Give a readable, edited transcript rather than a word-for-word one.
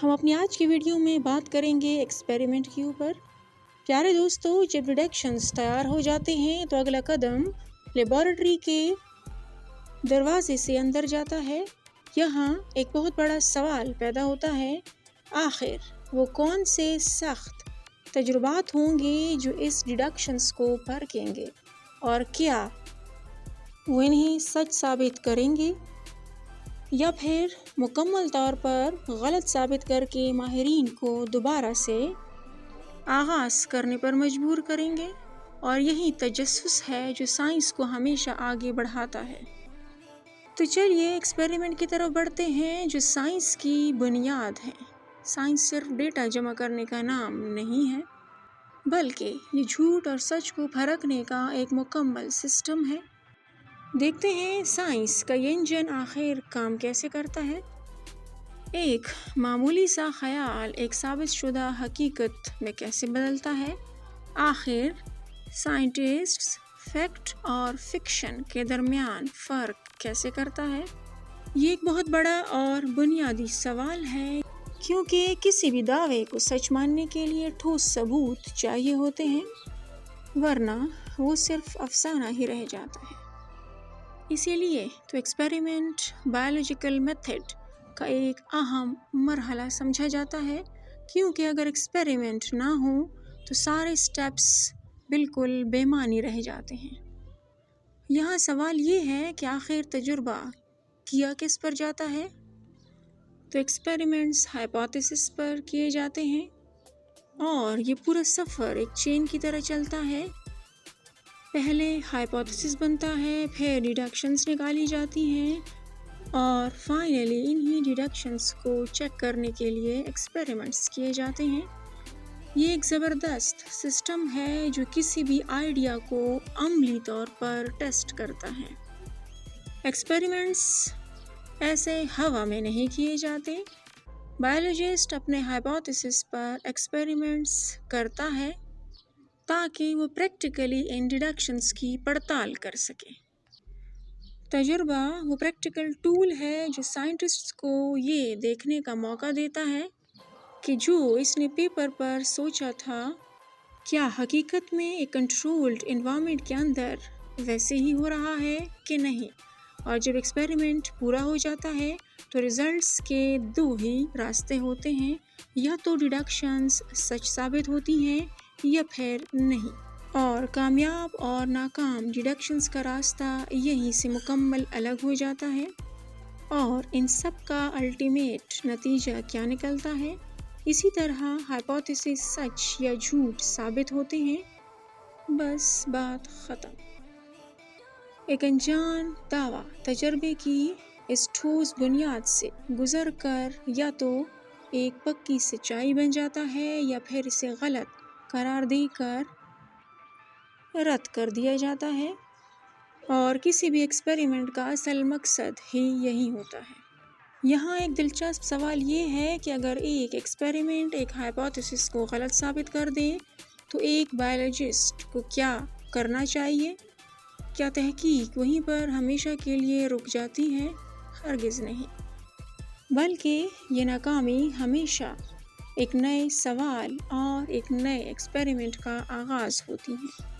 ہم اپنی آج کی ویڈیو میں بات کریں گے ایکسپیریمنٹ کے اوپر۔ پیارے دوستو، جب ریڈکشنز تیار ہو جاتے ہیں تو اگلا قدم لیبارٹری کے دروازے سے اندر جاتا ہے۔ یہاں ایک بہت بڑا سوال پیدا ہوتا ہے، آخر وہ کون سے سخت تجربات ہوں گے جو اس ڈیڈکشنز کو پرکھیں گے اور کیا وہ انہیں سچ ثابت کریں گے یا پھر مکمل طور پر غلط ثابت کر کے ماہرین کو دوبارہ سے آغاز کرنے پر مجبور کریں گے۔ اور یہی تجسس ہے جو سائنس کو ہمیشہ آگے بڑھاتا ہے۔ تو چلیے ایکسپیریمنٹ کی طرف بڑھتے ہیں جو سائنس کی بنیاد ہے۔ سائنس صرف ڈیٹا جمع کرنے کا نام نہیں ہے، بلکہ یہ جھوٹ اور سچ کو پرکھنے کا ایک مکمل سسٹم ہے۔ دیکھتے ہیں سائنس کا یہ انجن آخر کام کیسے کرتا ہے۔ ایک معمولی سا خیال ایک ثابت شدہ حقیقت میں کیسے بدلتا ہے۔ آخر سائنٹسٹ فیکٹ اور فکشن کے درمیان فرق کیسے کرتا ہے۔ یہ ایک بہت بڑا اور بنیادی سوال ہے، کیونکہ کسی بھی دعوے کو سچ ماننے کے لیے ٹھوس ثبوت چاہیے ہوتے ہیں، ورنہ وہ صرف افسانہ ہی رہ جاتا ہے۔ اسی لیے تو ایکسپیریمنٹ بایولوجیکل میتھڈ کا ایک اہم مرحلہ سمجھا جاتا ہے، کیونکہ اگر ایکسپیریمنٹ نہ ہوں تو سارے سٹیپس بالکل بے معنی رہ جاتے ہیں۔ یہاں سوال یہ ہے کہ آخر تجربہ کیا کس پر جاتا ہے۔ تو ایکسپیریمنٹس ہائپوتھیسس پر کیے جاتے ہیں اور یہ پورا سفر ایک چین کی طرح چلتا ہے۔ پہلے ہائپوتھیسس بنتا ہے، پھر ڈیڈکشنز نکالی جاتی ہیں اور فائنلی انہی ڈیڈکشنز کو چیک کرنے کے لیے ایکسپیریمنٹس کیے جاتے ہیں۔ یہ ایک زبردست سسٹم ہے جو کسی بھی آئیڈیا کو عملی طور پر ٹیسٹ کرتا ہے۔ ایکسپیریمنٹس ایسے ہوا میں نہیں کیے جاتے۔ بایولوجسٹ اپنے ہائپوتھیسس پر ایکسپیریمنٹس کرتا ہے تاکہ وہ پریکٹیکلی ان ڈیڈکشنز کی پڑتال کر سکے۔ تجربہ وہ پریکٹیکل ٹول ہے جو سائنٹسٹ کو یہ دیکھنے کا موقع دیتا ہے کہ جو اس نے پیپر پر سوچا تھا کیا حقیقت میں ایک کنٹرولڈ انوائرمنٹ کے اندر ویسے ہی ہو رہا ہے کہ نہیں۔ اور جب ایکسپیریمنٹ پورا ہو جاتا ہے تو ریزلٹس کے دو ہی راستے ہوتے ہیں، یا تو ڈیڈکشنز سچ ثابت ہوتی ہیں یا پھر نہیں۔ اور کامیاب اور ناکام ڈیڈکشنز کا راستہ یہیں سے مکمل الگ ہو جاتا ہے۔ اور ان سب کا الٹیمیٹ نتیجہ کیا نکلتا ہے۔ اسی طرح ہائپوتھیسس سچ یا جھوٹ ثابت ہوتے ہیں، بس بات ختم۔ ایک انجان دعویٰ تجربے کی اس ٹھوس بنیاد سے گزر کر یا تو ایک پکی سچائی بن جاتا ہے یا پھر اسے غلط قرار دے کر رد کر دیا جاتا ہے۔ اور کسی بھی ایکسپیریمنٹ کا اصل مقصد ہی یہی ہوتا ہے۔ یہاں ایک دلچسپ سوال یہ ہے کہ اگر ایک ایکسپیریمنٹ ایک ہائپوتھیسس کو غلط ثابت کر دے تو ایک بایولوجسٹ کو کیا کرنا چاہیے؟ کیا تحقیق وہیں پر ہمیشہ کے لیے رک جاتی ہے؟ ہرگز نہیں، بلکہ یہ ناکامی ہمیشہ ایک نئے سوال اور ایک نئے ایکسپیریمنٹ کا آغاز ہوتی ہے۔